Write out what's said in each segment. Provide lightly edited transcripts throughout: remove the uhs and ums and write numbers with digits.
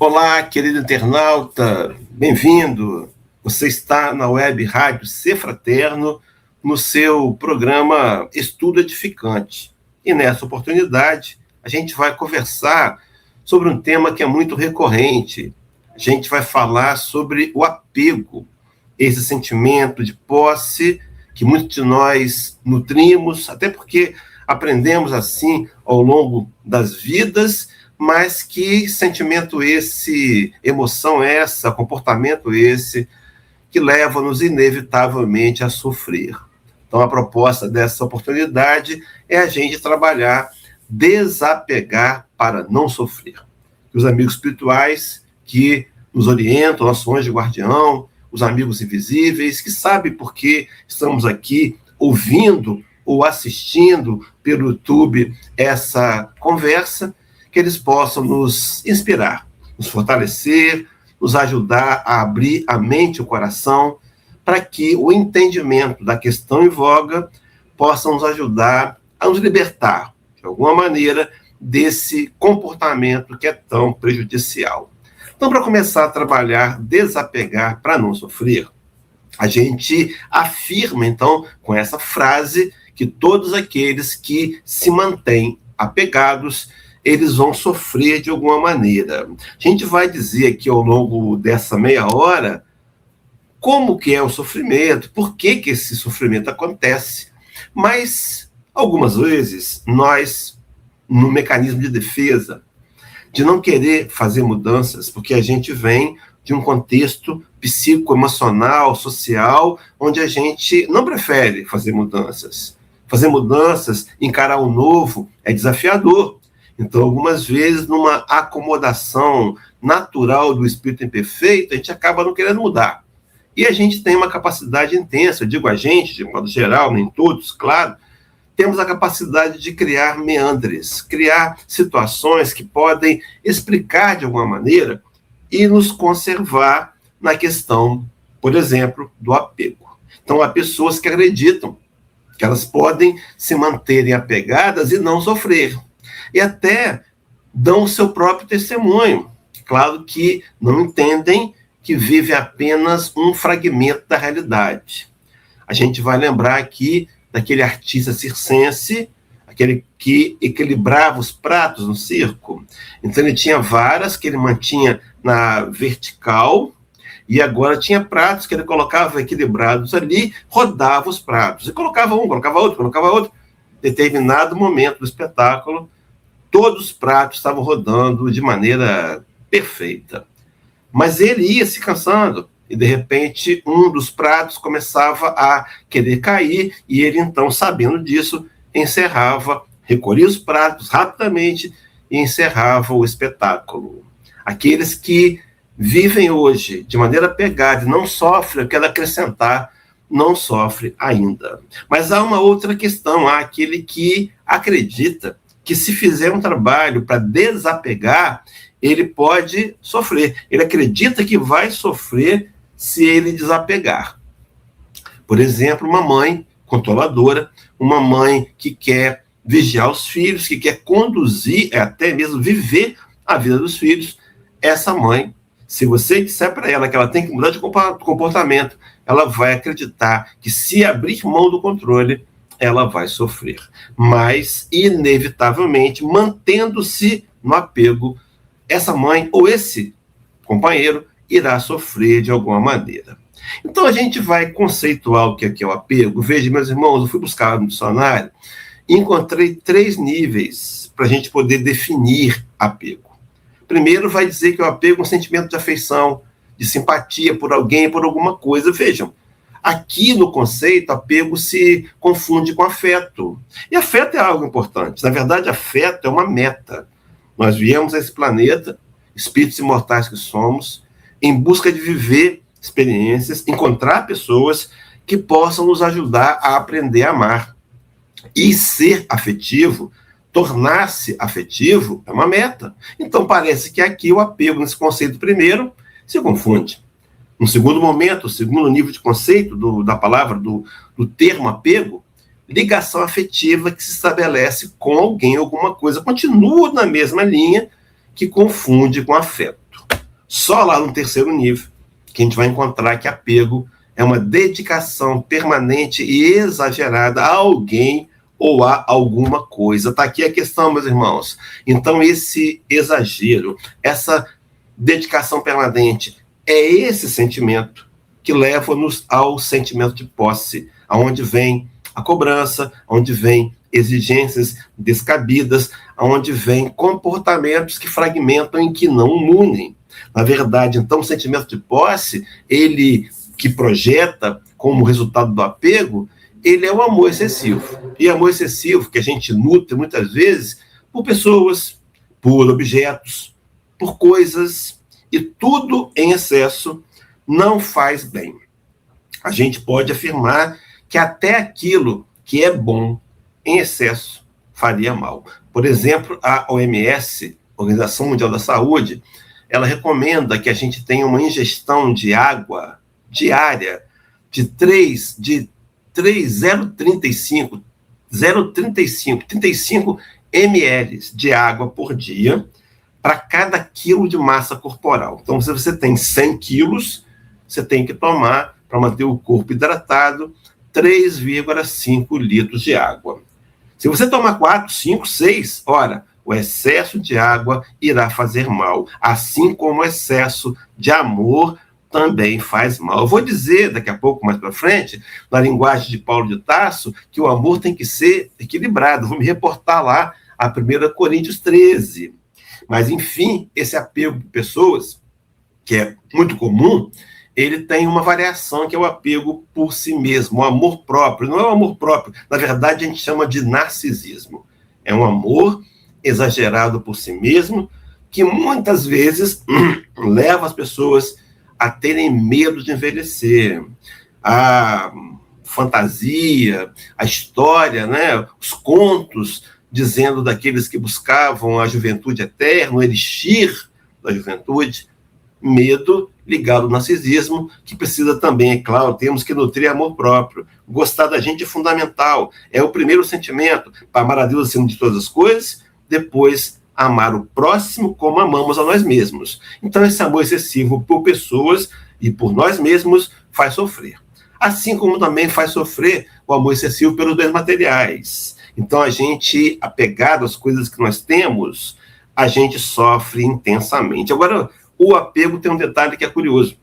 Olá, querido internauta, bem-vindo. Você está na web rádio Ser Fraterno, no seu programa Estudo Edificante. E nessa oportunidade, a gente vai conversar sobre um tema que é muito recorrente. A gente vai falar sobre o apego, esse sentimento de posse que muitos de nós nutrimos, até porque aprendemos assim ao longo das vidas, mas que sentimento esse, emoção essa, comportamento esse, que leva-nos inevitavelmente a sofrer. Então, a proposta dessa oportunidade é a gente trabalhar, desapegar para não sofrer. Os amigos espirituais que nos orientam, nosso anjo guardião, os amigos invisíveis, que sabem por que estamos aqui ouvindo ou assistindo pelo YouTube essa conversa, que eles possam nos inspirar, nos fortalecer, nos ajudar a abrir a mente e o coração, para que o entendimento da questão em voga possa nos ajudar a nos libertar, de alguma maneira, desse comportamento que é tão prejudicial. Então, para começar a trabalhar, desapegar para não sofrer, a gente afirma, então, com essa frase, que todos aqueles que se mantêm apegados, eles vão sofrer de alguma maneira. A gente vai dizer aqui ao longo dessa meia hora como que é o sofrimento, por que esse sofrimento acontece, mas algumas vezes nós, no mecanismo de defesa, de não querer fazer mudanças, porque a gente vem de um contexto psicoemocional, social, onde a gente não prefere fazer mudanças. Fazer mudanças, encarar o novo, é desafiador. Então, algumas vezes, numa acomodação natural do espírito imperfeito, a gente acaba não querendo mudar. E a gente tem uma capacidade intensa, eu digo a gente, de modo geral, nem todos, claro, temos a capacidade de criar meandres, criar situações que podem explicar de alguma maneira e nos conservar na questão, por exemplo, do apego. Então, há pessoas que acreditam que elas podem se manterem apegadas e não sofrer. E até dão o seu próprio testemunho. Claro que não entendem que vive apenas um fragmento da realidade. A gente vai lembrar aqui daquele artista circense, aquele que equilibrava os pratos no circo. Então ele tinha varas que ele mantinha na vertical, e agora tinha pratos que ele colocava equilibrados ali, rodava os pratos. E colocava um, colocava outro. Determinado momento do espetáculo, todos os pratos estavam rodando de maneira perfeita. Mas ele ia se cansando, e de repente um dos pratos começava a querer cair, e ele então, sabendo disso, encerrava, recolhia os pratos rapidamente e encerrava o espetáculo. Aqueles que vivem hoje de maneira apegada e não sofrem, eu quero acrescentar, não sofre ainda. Mas há uma outra questão, há aquele que acredita que se fizer um trabalho para desapegar, ele pode sofrer. Ele acredita que vai sofrer se ele desapegar. Por exemplo, uma mãe controladora, uma mãe que quer vigiar os filhos, que quer conduzir, até mesmo viver a vida dos filhos. Essa mãe, se você disser para ela que ela tem que mudar de comportamento, ela vai acreditar que se abrir mão do controle, ela vai sofrer. Mas, inevitavelmente, mantendo-se no apego, essa mãe ou esse companheiro irá sofrer de alguma maneira. Então, a gente vai conceituar o que é o apego. Veja, meus irmãos, eu fui buscar no dicionário e encontrei 3 níveis para a gente poder definir apego. Primeiro, vai dizer que o apego é um sentimento de afeição, de simpatia por alguém, por alguma coisa. Vejam, aqui no conceito, apego se confunde com afeto. E afeto é algo importante. Na verdade, afeto é uma meta. Nós viemos a esse planeta, espíritos imortais que somos, em busca de viver experiências, encontrar pessoas que possam nos ajudar a aprender a amar. E ser afetivo, tornar-se afetivo, é uma meta. Então, parece que aqui o apego, nesse conceito primeiro, se confunde. No segundo momento, o segundo nível de conceito da palavra, do termo apego, ligação afetiva que se estabelece com alguém, alguma coisa, continua na mesma linha que confunde com afeto. Só lá no terceiro nível que a gente vai encontrar que apego é uma dedicação permanente e exagerada a alguém ou a alguma coisa. Está aqui a questão, meus irmãos. Então, esse exagero, essa dedicação permanente, é esse sentimento que leva-nos ao sentimento de posse, aonde vem a cobrança, onde vem exigências descabidas, onde vem comportamentos que fragmentam e que não unem. Na verdade, então, o sentimento de posse, ele que projeta como resultado do apego, ele é o amor excessivo. E amor excessivo que a gente nutre muitas vezes por pessoas, por objetos, por coisas, e tudo em excesso não faz bem. A gente pode afirmar que até aquilo que é bom em excesso faria mal. Por exemplo, a OMS, Organização Mundial da Saúde, ela recomenda que a gente tenha uma ingestão de água diária de 0,35 ml de água por dia para cada quilo de massa corporal. Então, se você tem 100 quilos, você tem que tomar, para manter o corpo hidratado, 3,5 litros de água. Se você tomar 4, 5, 6, ora, o excesso de água irá fazer mal, assim como o excesso de amor também faz mal. Eu vou dizer daqui a pouco, mais para frente, na linguagem de Paulo de Tarso, que o amor tem que ser equilibrado. Vou me reportar lá a 1 Coríntios 13. Mas, enfim, esse apego por pessoas, que é muito comum, ele tem uma variação que é o apego por si mesmo, o amor próprio. Não é o amor próprio, na verdade a gente chama de narcisismo. É um amor exagerado por si mesmo, que muitas vezes leva as pessoas a terem medo de envelhecer. A fantasia, a história, né? Os contos dizendo daqueles que buscavam a juventude eterna, o elixir da juventude, medo ligado ao narcisismo, que precisa também, é claro, temos que nutrir amor próprio. Gostar da gente é fundamental, é o primeiro sentimento, para amar a Deus acima de todas as coisas, depois amar o próximo como amamos a nós mesmos. Então esse amor excessivo por pessoas e por nós mesmos faz sofrer. Assim como também faz sofrer o amor excessivo pelos bens materiais. Então a gente, apegado às coisas que nós temos, a gente sofre intensamente. Agora, o apego tem um detalhe que é curioso,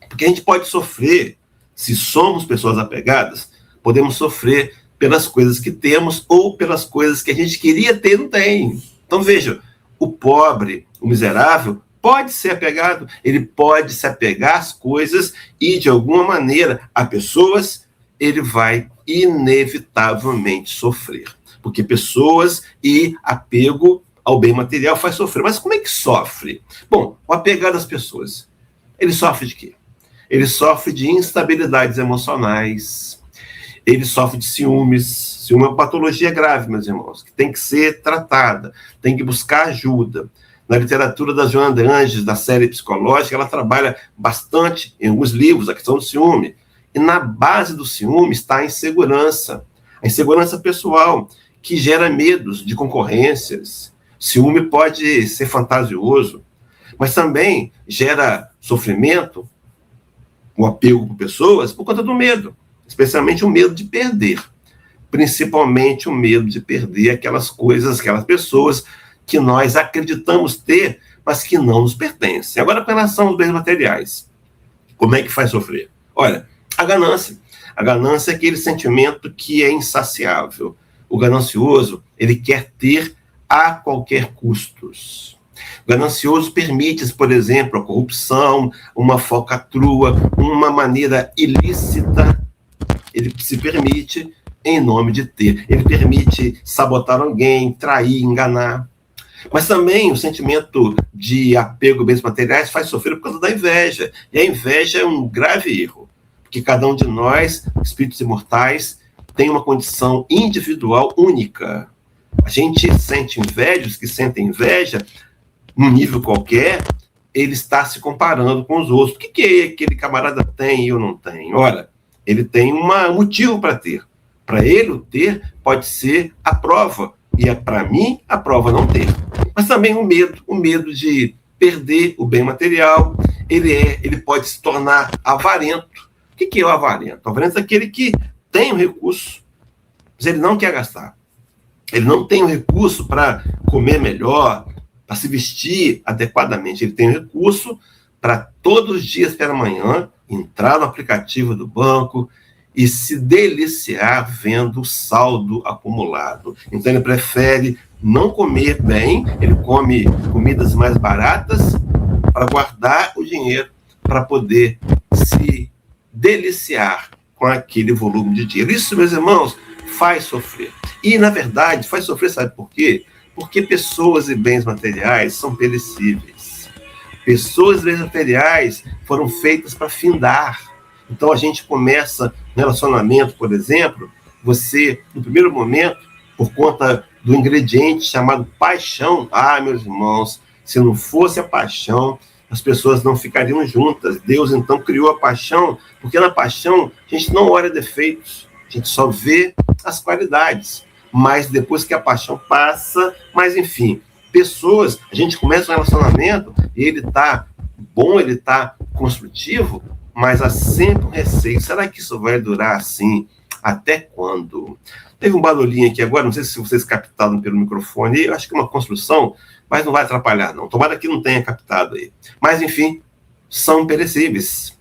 porque a gente pode sofrer, se somos pessoas apegadas, podemos sofrer pelas coisas que temos ou pelas coisas que a gente queria ter e não tem. Então veja, o pobre, o miserável, pode ser apegado, ele pode se apegar às coisas e, de alguma maneira, a pessoas, ele vai inevitavelmente sofrer. Porque pessoas e apego ao bem material faz sofrer. Mas como é que sofre? Bom, o apegado às pessoas, ele sofre de quê? Ele sofre de instabilidades emocionais, ele sofre de ciúmes. Ciúme é uma patologia grave, meus irmãos, que tem que ser tratada, tem que buscar ajuda. Na literatura da Joana de Anges, da série psicológica, ela trabalha bastante em alguns livros a questão do ciúme. E na base do ciúme está a insegurança pessoal, que gera medos de concorrências. Ciúme pode ser fantasioso, mas também gera sofrimento, o apego por pessoas, por conta do medo, especialmente o medo de perder, principalmente o medo de perder aquelas coisas, aquelas pessoas que nós acreditamos ter, mas que não nos pertencem. Agora, com relação aos bens materiais, como é que faz sofrer? Olha, a ganância. A ganância é aquele sentimento que é insaciável. O ganancioso, ele quer ter a qualquer custo. O ganancioso permite, por exemplo, a corrupção, uma falcatrua, uma maneira ilícita. Ele se permite em nome de ter. Ele permite sabotar alguém, trair, enganar. Mas também o sentimento de apego a bens materiais faz sofrer por causa da inveja. E a inveja é um grave erro, porque cada um de nós, espíritos imortais, tem uma condição individual única. A gente sente inveja, os que sentem inveja, num nível qualquer, ele está se comparando com os outros. Por que aquele camarada tem e eu não tenho? Ora, ele tem um motivo para ter. Para ele, o ter pode ser a prova. E é para mim, a prova não ter. Mas também o medo de perder o bem material, ele pode se tornar avarento. O que é o avarento? O avarento é aquele que tem o recurso, mas ele não quer gastar. Ele não tem o recurso para comer melhor, para se vestir adequadamente. Ele tem o recurso para todos os dias pela manhã entrar no aplicativo do banco e se deliciar vendo o saldo acumulado. Então ele prefere não comer bem, ele come comidas mais baratas para guardar o dinheiro para poder se deliciar com aquele volume de dinheiro. Isso, meus irmãos, faz sofrer. E, na verdade, faz sofrer, sabe por quê? Porque pessoas e bens materiais são perecíveis. Pessoas e bens materiais foram feitas para findar. Então, a gente começa um relacionamento, por exemplo, você, no primeiro momento, por conta do ingrediente chamado paixão, meus irmãos, se não fosse a paixão, as pessoas não ficariam juntas. Deus, então, criou a paixão, porque na paixão a gente não olha defeitos, a gente só vê as qualidades. Mas depois que a paixão passa, mas enfim, pessoas, a gente começa um relacionamento e ele está bom, ele está construtivo, mas há sempre um receio. Será que isso vai durar assim? Até quando? Teve um barulhinho aqui agora, não sei se vocês captaram pelo microfone, eu acho que é uma construção, mas não vai atrapalhar, não. Tomara que não tenha captado aí. Mas, enfim, são perecíveis.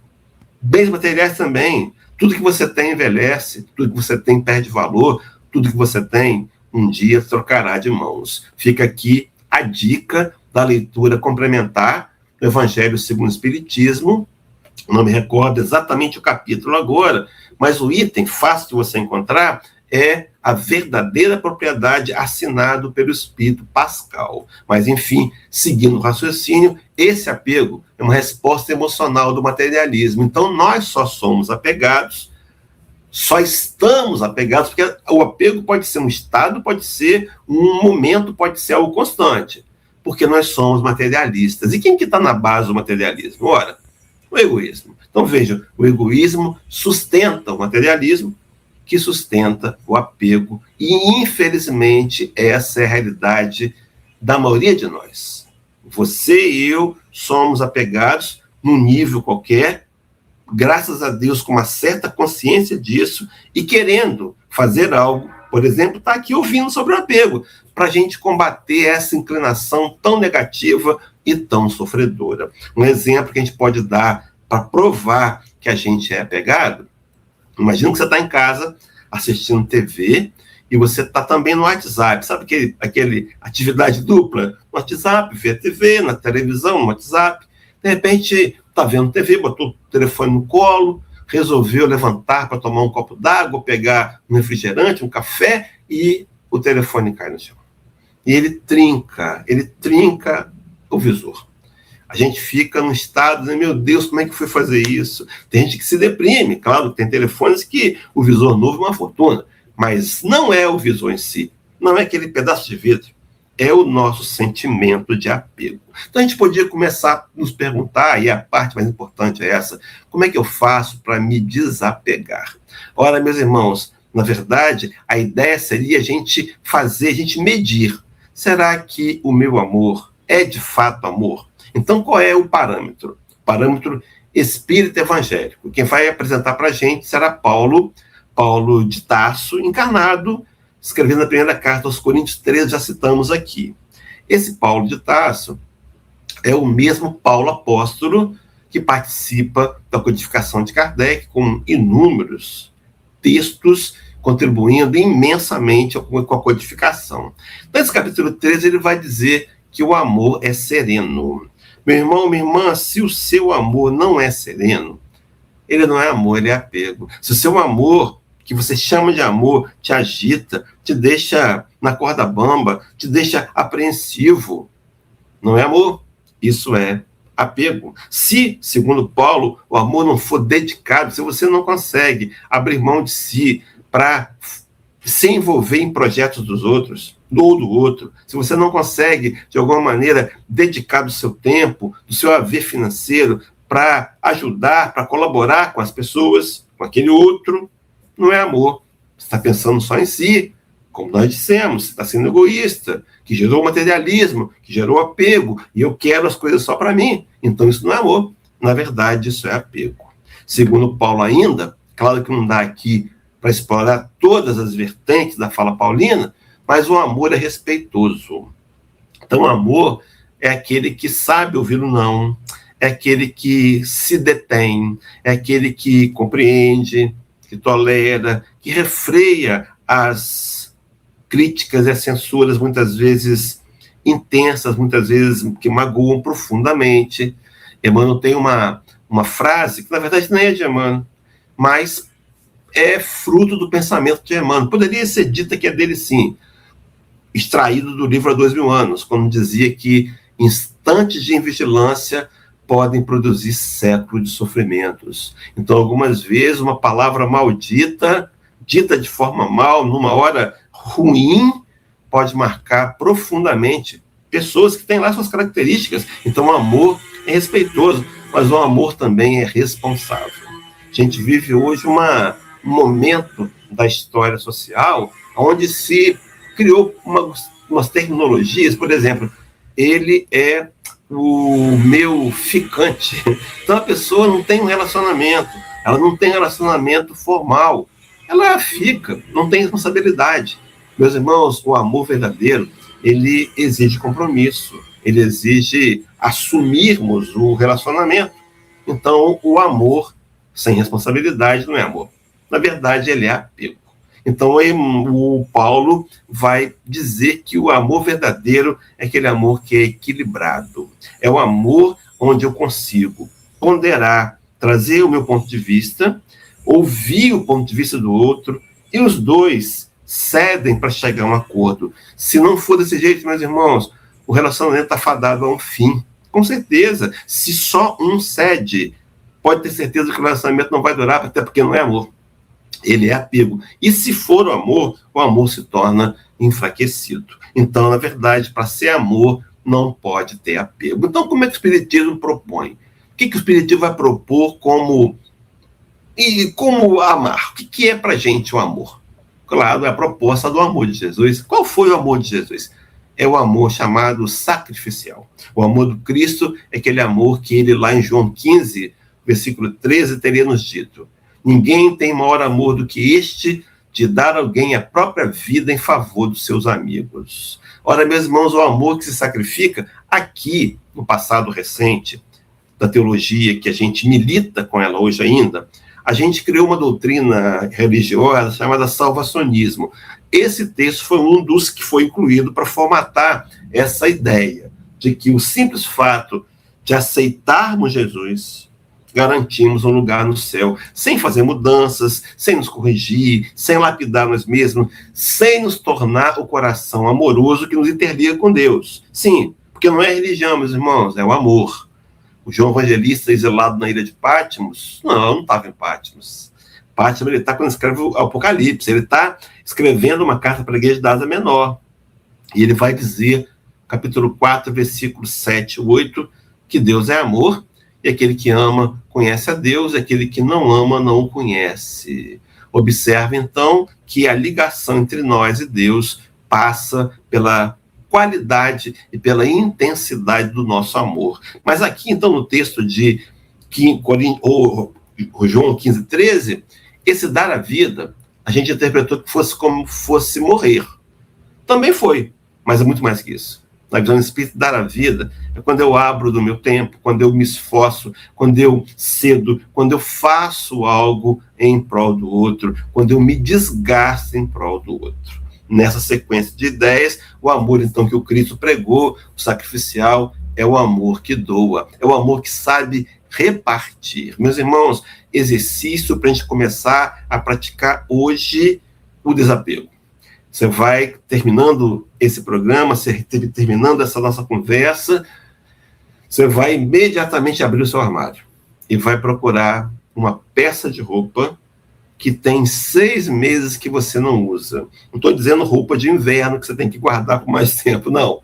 Bens materiais também. Tudo que você tem envelhece, tudo que você tem perde valor, tudo que você tem um dia trocará de mãos. Fica aqui a dica da leitura complementar do Evangelho segundo o Espiritismo. Não me recordo exatamente o capítulo agora, mas o item fácil de você encontrar é a verdadeira propriedade assinado pelo Espírito Pascal. Mas, enfim, seguindo o raciocínio, esse apego é uma resposta emocional do materialismo. Então, nós só somos apegados, só estamos apegados, porque o apego pode ser um estado, pode ser um momento, pode ser algo constante, porque nós somos materialistas. E quem que está na base do materialismo? Ora, o egoísmo. Então, vejam, o egoísmo sustenta o materialismo, que sustenta o apego, e infelizmente essa é a realidade da maioria de nós. Você e eu somos apegados num nível qualquer, graças a Deus com uma certa consciência disso e querendo fazer algo, por exemplo, está aqui ouvindo sobre o apego, para a gente combater essa inclinação tão negativa e tão sofredora. Um exemplo que a gente pode dar para provar que a gente é apegado: imagina que você está em casa assistindo TV e você está também no WhatsApp. Sabe aquele atividade dupla? No WhatsApp, vê a TV, na televisão, no WhatsApp. De repente, está vendo TV, botou o telefone no colo, resolveu levantar para tomar um copo d'água, pegar um refrigerante, um café, e o telefone cai no chão. E ele trinca o visor. A gente fica num estado de, meu Deus, como é que foi fazer isso? Tem gente que se deprime, claro, tem telefones que o visor novo é uma fortuna, mas não é o visor em si, não é aquele pedaço de vidro, é o nosso sentimento de apego. Então a gente podia começar a nos perguntar, e a parte mais importante é essa: como é que eu faço para me desapegar? Ora, meus irmãos, na verdade, a ideia seria a gente medir. Será que o meu amor é de fato amor? Então, qual é o parâmetro? O parâmetro espírita evangélico. Quem vai apresentar para a gente será Paulo de Tarso, encarnado, escrevendo a primeira carta aos Coríntios 13, já citamos aqui. Esse Paulo de Tarso é o mesmo Paulo apóstolo que participa da codificação de Kardec, com inúmeros textos, contribuindo imensamente com a codificação. Nesse capítulo 13, ele vai dizer que o amor é sereno. Meu irmão, minha irmã, se o seu amor não é sereno, ele não é amor, ele é apego. Se o seu amor, que você chama de amor, te agita, te deixa na corda bamba, te deixa apreensivo, não é amor, isso é apego. Se, segundo Paulo, o amor não for dedicado, se você não consegue abrir mão de si para se envolver em projetos dos outros, ou do outro, se você não consegue, de alguma maneira, dedicar do seu tempo, do seu haver financeiro, para ajudar, para colaborar com as pessoas, com aquele outro, não é amor. Você está pensando só em si, Como nós dissemos, está sendo egoísta, que gerou materialismo, que gerou apego, e eu quero as coisas só para mim. Então isso não é amor. Na verdade, isso é apego. Segundo Paulo ainda, claro que não dá aqui para explorar todas as vertentes da fala paulina, mas o amor é respeitoso. Então, o amor é aquele que sabe ouvir o não, é aquele que se detém, é aquele que compreende, que tolera, que refreia as críticas e as censuras, muitas vezes intensas, muitas vezes que magoam profundamente. Emmanuel tem uma frase, que na verdade nem é de Emmanuel, mas é fruto do pensamento de Emmanuel. Poderia ser dita que é dele, sim, extraído do livro Há 2000 anos, quando dizia que instantes de invigilância podem produzir séculos de sofrimentos. Então, algumas vezes, uma palavra maldita, dita de forma mal, numa hora ruim, pode marcar profundamente pessoas que têm lá suas características. Então, o amor é respeitoso, mas o amor também é responsável. A gente vive hoje um momento da história social onde se criou umas tecnologias, por exemplo, ele é o meu ficante. Então a pessoa não tem um relacionamento, ela não tem relacionamento formal, ela fica, não tem responsabilidade. Meus irmãos, o amor verdadeiro, ele exige compromisso, ele exige assumirmos o relacionamento. Então o amor sem responsabilidade não é amor. Na verdade, ele é apego. Então, o Paulo vai dizer que o amor verdadeiro é aquele amor que é equilibrado. É o amor onde eu consigo ponderar, trazer o meu ponto de vista, ouvir o ponto de vista do outro, e os dois cedem para chegar a um acordo. Se não for desse jeito, meus irmãos, o relacionamento está fadado a um fim. Com certeza, se só um cede, pode ter certeza que o relacionamento não vai durar, até porque não é amor. Ele é apego. E se for o amor se torna enfraquecido. Então, na verdade, para ser amor, não pode ter apego. Então, como é que o Espiritismo propõe? O que o Espiritismo vai propor como amar? O que é para a gente o amor? Claro, é a proposta do amor de Jesus. Qual foi o amor de Jesus? É o amor chamado sacrificial. O amor do Cristo é aquele amor que ele, lá em João 15, versículo 13, teria nos dito: ninguém tem maior amor do que este, de dar a alguém a própria vida em favor dos seus amigos. Ora, meus irmãos, o amor que se sacrifica, aqui, no passado recente, da teologia, que a gente milita com ela hoje ainda, a gente criou uma doutrina religiosa chamada salvacionismo. Esse texto foi um dos que foi incluído para formatar essa ideia de que o simples fato de aceitarmos Jesus, garantimos um lugar no céu, sem fazer mudanças, sem nos corrigir, sem lapidar nós mesmos, sem nos tornar o coração amoroso que nos interliga com Deus. Sim, porque não é religião, meus irmãos, é o amor. O João Evangelista, exilado na ilha de Patmos, não estava em Patmos. Patmos, ele está quando escreve o Apocalipse, ele está escrevendo uma carta para a igreja da Ásia Menor. E ele vai dizer, capítulo 4, versículos 7 e 8, que Deus é amor, e aquele que ama conhece a Deus, e aquele que não ama não o conhece. Observe, então, que a ligação entre nós e Deus passa pela qualidade e pela intensidade do nosso amor. Mas aqui, então, no texto de João 15, 13, esse dar a vida, a gente interpretou que fosse como fosse morrer. Também foi, mas é muito mais que isso. Na visão espírita, dar a vida é quando eu abro do meu tempo, quando eu me esforço, quando eu cedo, quando eu faço algo em prol do outro, quando eu me desgasto em prol do outro. Nessa sequência de ideias, o amor, então, que o Cristo pregou, o sacrificial, é o amor que doa, é o amor que sabe repartir. Meus irmãos, exercício para a gente começar a praticar hoje o desapego. Você vai terminando esse programa, terminando essa nossa conversa, você vai imediatamente abrir o seu armário e vai procurar uma peça de roupa que tem 6 meses que você não usa. Não estou dizendo roupa de inverno que você tem que guardar por mais tempo, não.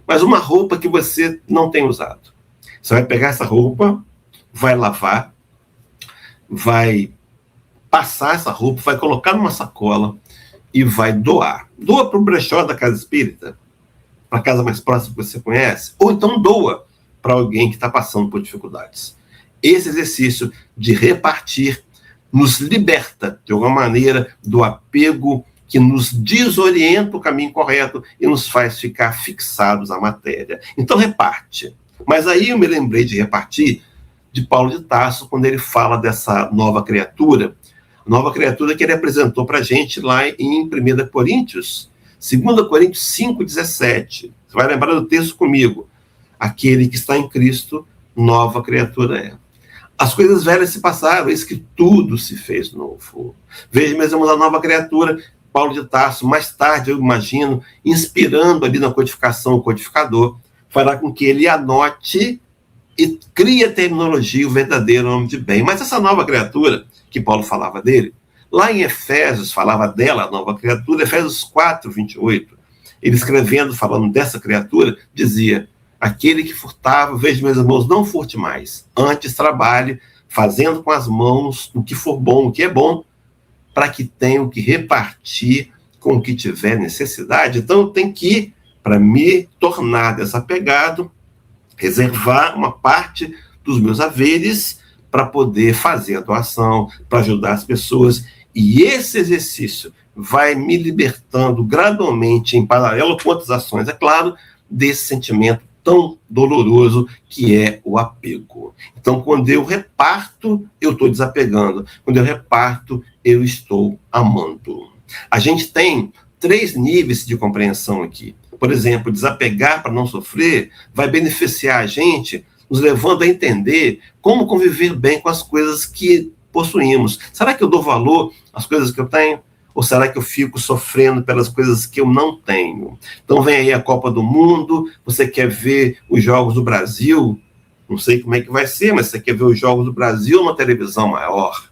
Mas uma roupa que você não tem usado. Você vai pegar essa roupa, vai lavar, vai passar essa roupa, vai colocar numa sacola e vai doar. Doa para o brechó da casa espírita, para a casa mais próxima que você conhece, ou então doa para alguém que está passando por dificuldades. Esse exercício de repartir nos liberta, de alguma maneira, do apego que nos desorienta o caminho correto e nos faz ficar fixados à matéria. Então, reparte. Mas aí eu me lembrei de repartir de Paulo de Tarso, quando ele fala dessa nova criatura que ele apresentou para a gente lá em 1 Coríntios, 2 Coríntios 5,17. Você vai lembrar do texto comigo. Aquele que está em Cristo, nova criatura é. As coisas velhas se passaram, eis que tudo se fez novo. Veja, meus irmãos, a nova criatura, Paulo de Tarso, mais tarde, eu imagino, inspirando ali na codificação o codificador, fará com que ele anote e crie a terminologia, o verdadeiro nome de bem. Mas essa nova criatura, que Paulo falava dele, lá em Efésios, falava dela, a nova criatura, Efésios 4, 28, ele escrevendo, falando dessa criatura, dizia: aquele que furtava, veja, meus irmãos, não furte mais, antes trabalhe, fazendo com as mãos o que for bom, o que é bom, para que tenha o que repartir com o que tiver necessidade. Então, eu tenho que, para me tornar desapegado, reservar uma parte dos meus haveres para poder fazer a doação, para ajudar as pessoas. E esse exercício vai me libertando gradualmente, em paralelo com outras ações, é claro, desse sentimento tão doloroso que é o apego. Então, quando eu reparto, eu estou desapegando. Quando eu reparto, eu estou amando. A gente tem 3 níveis de compreensão aqui. Por exemplo, desapegar para não sofrer vai beneficiar a gente, nos levando a entender como conviver bem com as coisas que possuímos. Será que eu dou valor às coisas que eu tenho? Ou será que eu fico sofrendo pelas coisas que eu não tenho? Então vem aí a Copa do Mundo, você quer ver os Jogos do Brasil, não sei como é que vai ser, mas você quer ver os Jogos do Brasil numa televisão maior.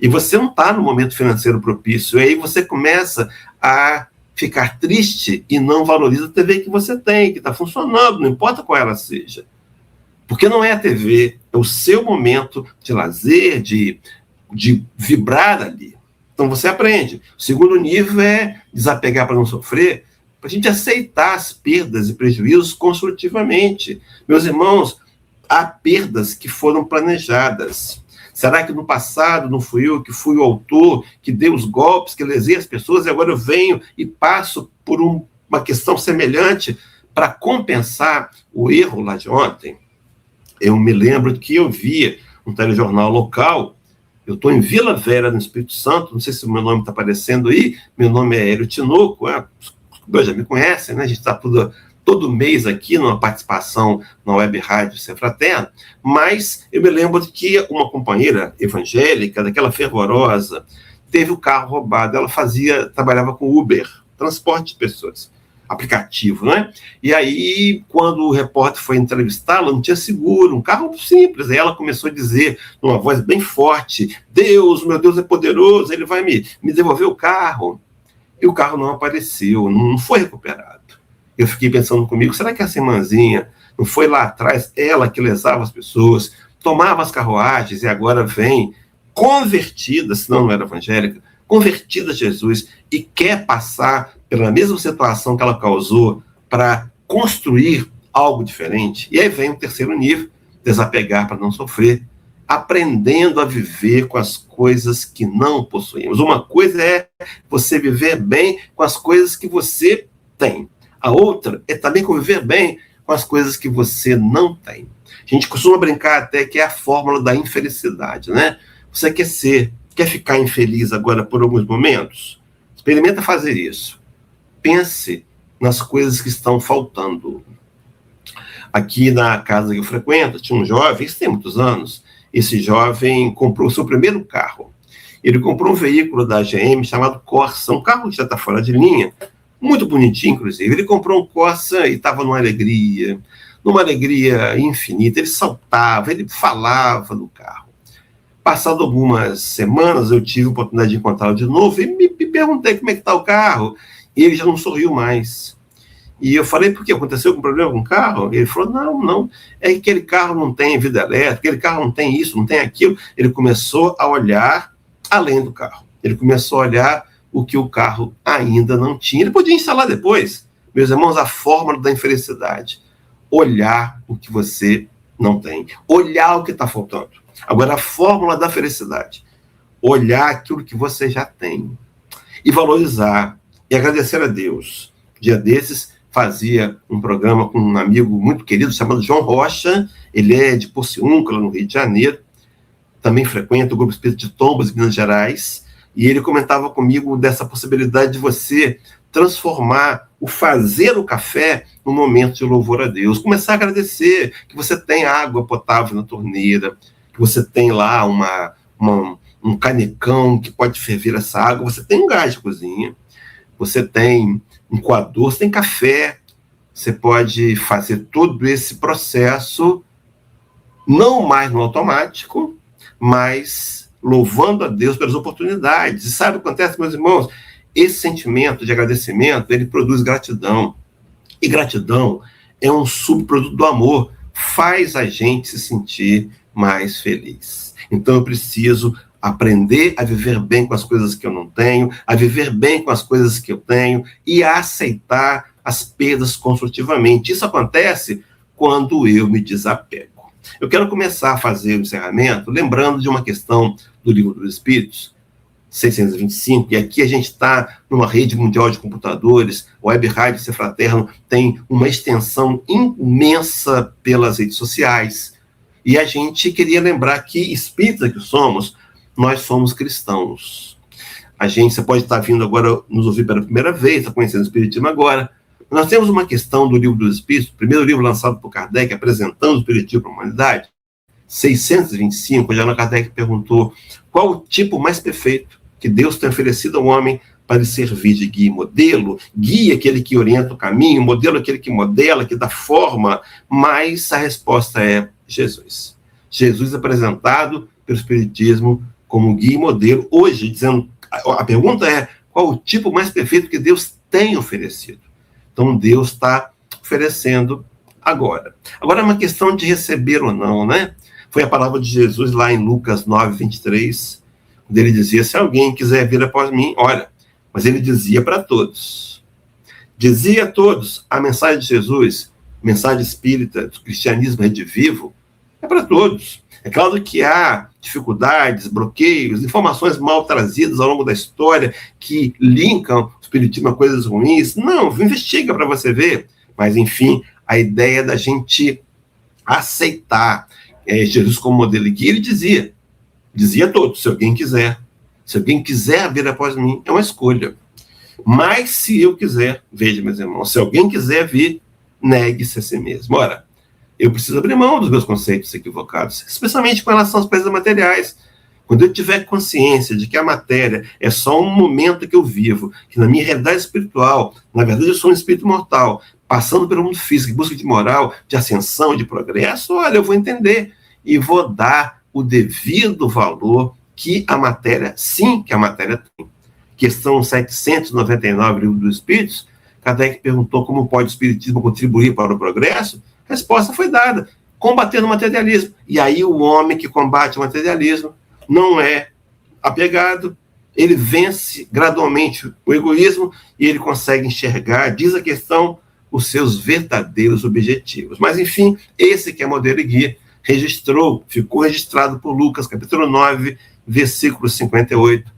E você não está no momento financeiro propício, e aí você começa a ficar triste e não valoriza a TV que você tem, que está funcionando, não importa qual ela seja. Porque não é a TV, é o seu momento de lazer, de vibrar ali. Então você aprende. O segundo nível é desapegar para não sofrer, para a gente aceitar as perdas e prejuízos construtivamente. Meus irmãos, há perdas que foram planejadas. Será que no passado não fui eu que fui o autor, que dei os golpes, que lesei as pessoas, e agora eu venho e passo por uma questão semelhante para compensar o erro lá de ontem? Eu me lembro que eu via um telejornal local. Eu estou em Vila Velha, no Espírito Santo, não sei se o meu nome está aparecendo aí, meu nome é Hélio Tinoco, já me conhecem, né? A gente está todo mês aqui numa participação na Web Rádio Ser Fraterno, mas eu me lembro de que uma companheira evangélica, daquela fervorosa, teve o carro roubado. Ela trabalhava com Uber, transporte de pessoas, aplicativo, né? E aí, quando o repórter foi entrevistá-la, não tinha seguro, um carro simples. Aí ela começou a dizer, numa voz bem forte: Deus, meu Deus é poderoso, ele vai me devolver o carro. E o carro não apareceu, não foi recuperado. Eu fiquei pensando comigo, será que essa irmãzinha não foi lá atrás, ela que lesava as pessoas, tomava as carruagens e agora vem convertida, senão não era evangélica, convertida a Jesus e quer passar pela mesma situação que ela causou para construir algo diferente? E aí vem o terceiro nível, desapegar para não sofrer, aprendendo a viver com as coisas que não possuímos. Uma coisa é você viver bem com as coisas que você tem. A outra é também conviver bem com as coisas que você não tem. A gente costuma brincar até que é a fórmula da infelicidade, né? Você quer ficar infeliz agora por alguns momentos? Experimenta fazer isso. Pense nas coisas que estão faltando. Aqui na casa que eu frequento, tinha um jovem, isso tem muitos anos. Esse jovem comprou o seu primeiro carro. Ele comprou um veículo da GM chamado Corsa, um carro que já está fora de linha, muito bonitinho, inclusive. Ele comprou um Corsa e estava numa alegria infinita. Ele saltava, ele falava no carro. Passado algumas semanas, eu tive a oportunidade de encontrá-lo de novo e me perguntei como é que está o carro. E ele já não sorriu mais. E eu falei, por quê? Aconteceu algum problema com o carro? Ele falou, não, é que aquele carro não tem vida elétrica, aquele carro não tem isso, não tem aquilo. Ele começou a olhar além do carro. Ele começou a olhar o que o carro ainda não tinha. Ele podia instalar depois. Meus irmãos, a fórmula da infelicidade: olhar o que você não tem, olhar o que está faltando. Agora, a fórmula da felicidade: olhar aquilo que você já tem e valorizar e agradecer a Deus. Dia desses, fazia um programa com um amigo muito querido chamado João Rocha. Ele é de Porciúncula, no Rio de Janeiro, também frequenta o Grupo Espírita de Tombas, Minas Gerais, e ele comentava comigo dessa possibilidade de você transformar o fazer o café num momento de louvor a Deus. Começar a agradecer que você tem água potável na torneira, que você tem lá um canecão que pode ferver essa água, você tem um gás de cozinha, você tem um coador, você tem café, você pode fazer todo esse processo não mais no automático, mas louvando a Deus pelas oportunidades. E sabe o que acontece, meus irmãos? Esse sentimento de agradecimento, ele produz gratidão. E gratidão é um subproduto do amor, faz a gente se sentir mais feliz. Então eu preciso aprender a viver bem com as coisas que eu não tenho, a viver bem com as coisas que eu tenho e a aceitar as perdas construtivamente. Isso acontece quando eu me desapego. Eu quero começar a fazer o encerramento lembrando de uma questão do Livro dos Espíritos, 625, e aqui a gente está numa rede mundial de computadores, o Web Rádio Ser Fraterno tem uma extensão imensa pelas redes sociais, e a gente queria lembrar que, espírita que somos, nós somos cristãos. Você pode estar vindo agora nos ouvir pela primeira vez, está conhecendo o Espiritismo agora. Nós temos uma questão do Livro dos Espíritos, o primeiro livro lançado por Kardec, apresentando o Espiritismo para a humanidade, 625, onde Allan Kardec perguntou qual o tipo mais perfeito que Deus tem oferecido ao homem para lhe servir de guia e modelo. Guia aquele que orienta o caminho, modelo aquele que modela, que dá forma, mas a resposta é Jesus. Jesus apresentado pelo Espiritismo como guia e modelo, hoje, dizendo, a pergunta é, qual o tipo mais perfeito que Deus tem oferecido? Então, Deus está oferecendo agora. Agora é uma questão de receber ou não, né? Foi a palavra de Jesus lá em Lucas 9, 23, onde ele dizia, se alguém quiser vir após mim, olha, mas ele dizia para todos. Dizia a todos, a mensagem de Jesus, mensagem espírita, do cristianismo redivivo, é para todos. É claro que há dificuldades, bloqueios, informações mal trazidas ao longo da história que linkam o espiritismo a coisas ruins. Não, investiga para você ver. Mas, enfim, a ideia da gente aceitar Jesus como modelo e guia, ele dizia a todos, se alguém quiser vir após mim, é uma escolha. Mas se eu quiser, veja, meus irmãos, se alguém quiser vir, negue-se a si mesmo. Ora, eu preciso abrir mão dos meus conceitos equivocados, especialmente com relação às coisas materiais. Quando eu tiver consciência de que a matéria é só um momento que eu vivo, que na minha realidade espiritual, na verdade eu sou um espírito mortal, passando pelo mundo físico, em busca de moral, de ascensão, de progresso, olha, eu vou entender e vou dar o devido valor que a matéria, sim, que a matéria tem. Questão 799, Livro dos Espíritos, Kardec perguntou como pode o espiritismo contribuir para o progresso. A resposta foi dada, combatendo o materialismo. E aí o homem que combate o materialismo não é apegado, ele vence gradualmente o egoísmo e ele consegue enxergar, diz a questão, os seus verdadeiros objetivos. Mas, enfim, esse que é modelo e guia, ficou registrado por Lucas, capítulo 9, versículo 58.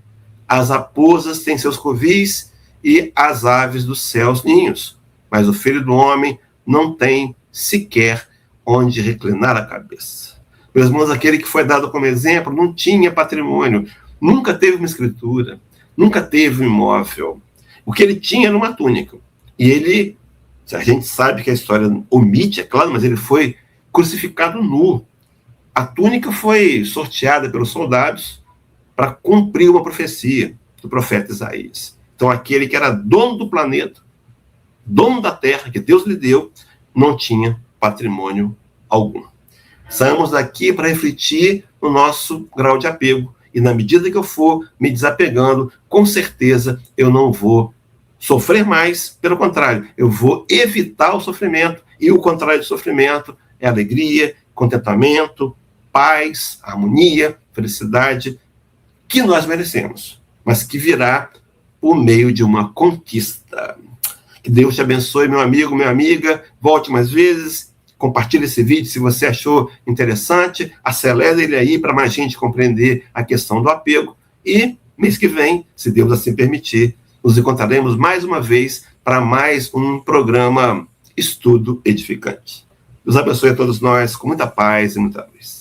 As raposas têm seus covis e as aves dos céus ninhos, mas o filho do homem não tem sequer onde reclinar a cabeça. Meus irmãos, aquele que foi dado como exemplo não tinha patrimônio, nunca teve uma escritura, nunca teve um imóvel. O que ele tinha era uma túnica. E ele, a gente sabe que a história omite, é claro, mas ele foi crucificado nu. A túnica foi sorteada pelos soldados para cumprir uma profecia do profeta Isaías. Então, aquele que era dono do planeta, dono da terra, que Deus lhe deu, não tinha patrimônio algum. Saímos daqui para refletir no nosso grau de apego. E na medida que eu for me desapegando, com certeza eu não vou sofrer mais, pelo contrário, eu vou evitar o sofrimento. E o contrário do sofrimento é alegria, contentamento, paz, harmonia, felicidade, que nós merecemos, mas que virá por meio de uma conquista. Que Deus te abençoe, meu amigo, minha amiga. Volte mais vezes, compartilhe esse vídeo se você achou interessante, acelere ele aí para mais gente compreender a questão do apego. E mês que vem, se Deus assim permitir, nos encontraremos mais uma vez para mais um programa Estudo Edificante. Deus abençoe a todos nós com muita paz e muita luz.